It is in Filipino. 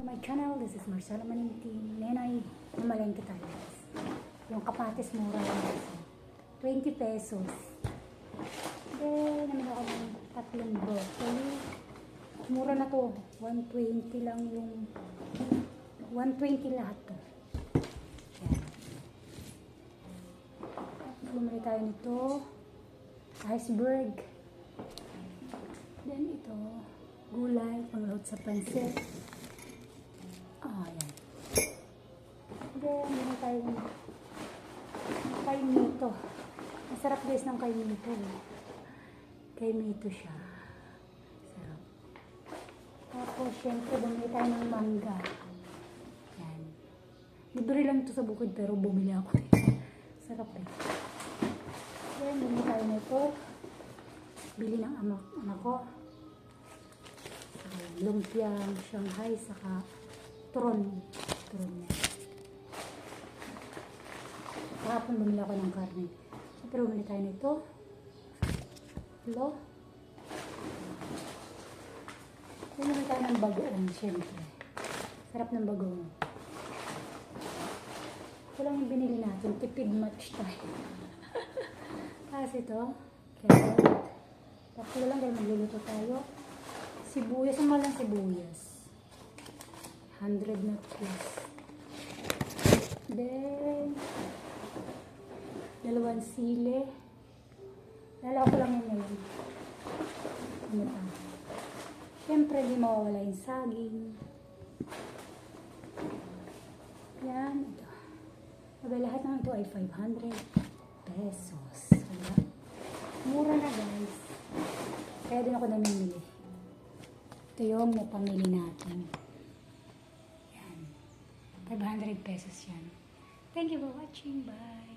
my channel. This is Marcela Maninti. Ngayon ay namalengke tayo guys. Yung kapatis mura lang guys. 20 pesos. Then, namin ako ng tatlong broccoli. Mura na to. 120 lang yung 120 lahat to. Yan. Bumili tayo nito. Iceberg. Then ito, gulay, panglaot sa pansit. Ayan. Then, meron tayong kaimito. Masarap guys ng kaimito. Kaimito siya. Sarap. Tapos, syempre, bumili tayo ng mangga. Yan. Libre lang ito sa bukid, pero bumili ako. Sarap eh. Then, bumili tayo nito. Bili ng anak ko. Lumpiang Shanghai, saka turon niya. Kahapon bumili ako ng karne. Pero bumili tayo nito. Hello? Bumili tayo ng bagoong, syempre. Sarap ng bagoong. Ito lang yung binili natin. Tipid match tayo. Tapos ito, carrot. Tatlo lang dahil magluluto tayo. Sibuyas, ang malang sibuyas. 100 na plus. Then, dalawang sili. Lalaw ko lang yun ngayon. Ano pa? Siyempre, di mawawala yung saging. Yan, ito. Sabay, lahat ng ito ay 500 pesos. Wala. Mura na guys. Kaya din ako namimili. Ito yung napamili natin. Yan. 500 pesos yan. Thank you for watching. Bye.